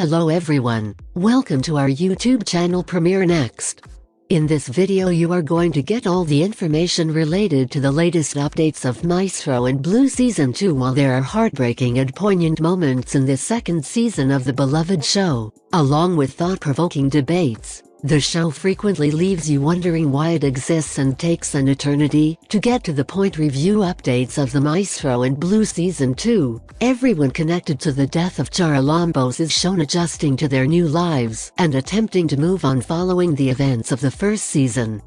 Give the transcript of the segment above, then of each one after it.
Hello everyone, welcome to our YouTube channel Premiere Next. In this video you are going to get all the information related to the latest updates of Maestro and Blue Season 2. While there are heartbreaking and poignant moments in this second season of the beloved show, along with thought-provoking debates, the show frequently leaves you wondering why it exists and takes an eternity to get to the point. Review updates of the Maestro and Blue Season 2. Everyone connected to the death of Charalambos is shown adjusting to their new lives and attempting to move on following the events of the first season.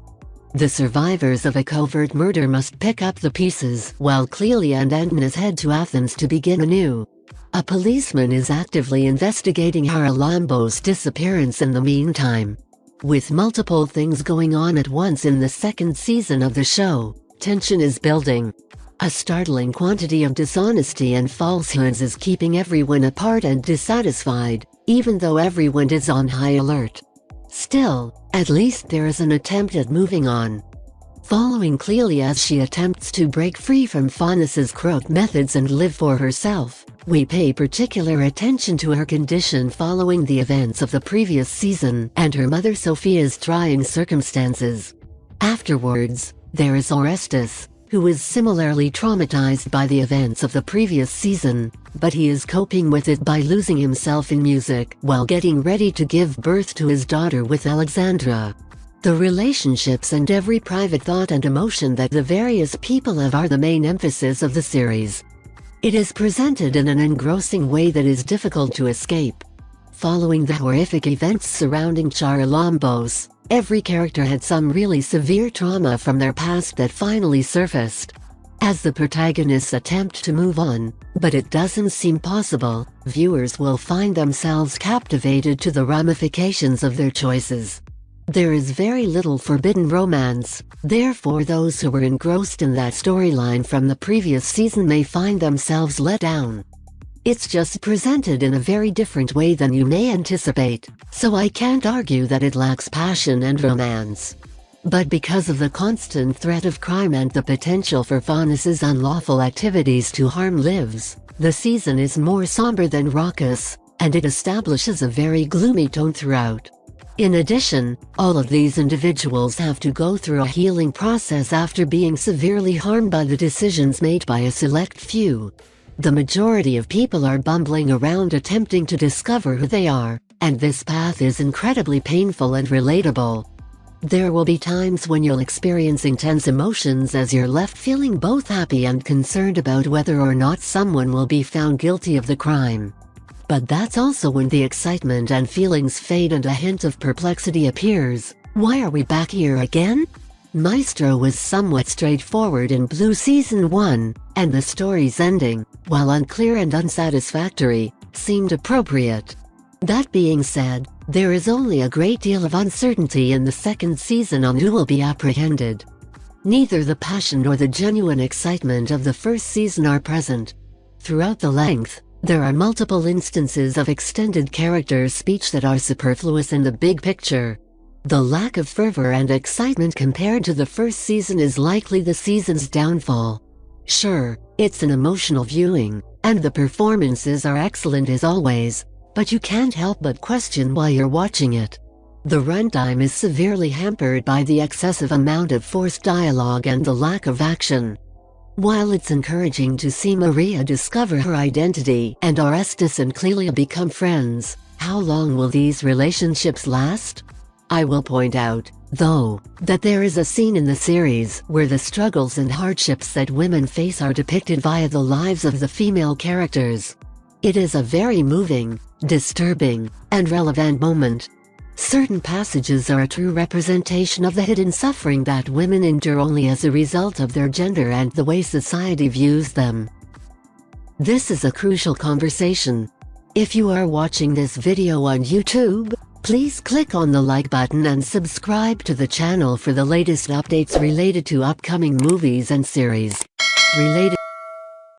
The survivors of a covert murder must pick up the pieces while Clelia and Agnes head to Athens to begin anew. A policeman is actively investigating Charalambos' disappearance in the meantime. With multiple things going on at once in the second season of the show, tension is building. A startling quantity of dishonesty and falsehoods is keeping everyone apart and dissatisfied, even though everyone is on high alert. Still, at least there is an attempt at moving on. Following Clelia as she attempts to break free from Faunus's corrupt methods and live for herself, we pay particular attention to her condition following the events of the previous season and her mother Sophia's trying circumstances. Afterwards, there is Orestes, who is similarly traumatized by the events of the previous season, but he is coping with it by losing himself in music while getting ready to give birth to his daughter with Alexandra. The relationships and every private thought and emotion that the various people have are the main emphasis of the series. It is presented in an engrossing way that is difficult to escape. Following the horrific events surrounding Charalambos, every character had some really severe trauma from their past that finally surfaced. As the protagonists attempt to move on, but it doesn't seem possible, viewers will find themselves captivated to the ramifications of their choices. There is very little forbidden romance, therefore those who were engrossed in that storyline from the previous season may find themselves let down. It's just presented in a very different way than you may anticipate, so I can't argue that it lacks passion and romance. But because of the constant threat of crime and the potential for Faunus's unlawful activities to harm lives, the season is more somber than raucous, and it establishes a very gloomy tone throughout. In addition, all of these individuals have to go through a healing process after being severely harmed by the decisions made by a select few. The majority of people are bumbling around attempting to discover who they are, and this path is incredibly painful and relatable. There will be times when you'll experience intense emotions as you're left feeling both happy and concerned about whether or not someone will be found guilty of the crime. But that's also when the excitement and feelings fade and a hint of perplexity appears. Why are we back here again? Maestro was somewhat straightforward in Blue Season 1, and the story's ending, while unclear and unsatisfactory, seemed appropriate. That being said, there is only a great deal of uncertainty in the second season on who will be apprehended. Neither the passion nor the genuine excitement of the first season are present. Throughout the length, there are multiple instances of extended character speech that are superfluous in the big picture. The lack of fervor and excitement compared to the first season is likely the season's downfall. Sure, it's an emotional viewing, and the performances are excellent as always, but you can't help but question why you're watching it. The runtime is severely hampered by the excessive amount of forced dialogue and the lack of action. While it's encouraging to see Maria discover her identity and Orestes and Clelia become friends, how long will these relationships last? I will point out, though, that there is a scene in the series where the struggles and hardships that women face are depicted via the lives of the female characters. It is a very moving, disturbing, and relevant moment. Certain passages are a true representation of the hidden suffering that women endure only as a result of their gender and the way society views them. This is a crucial conversation. If you are watching this video on YouTube, please click on the like button and subscribe to the channel for the latest updates related to upcoming movies and series.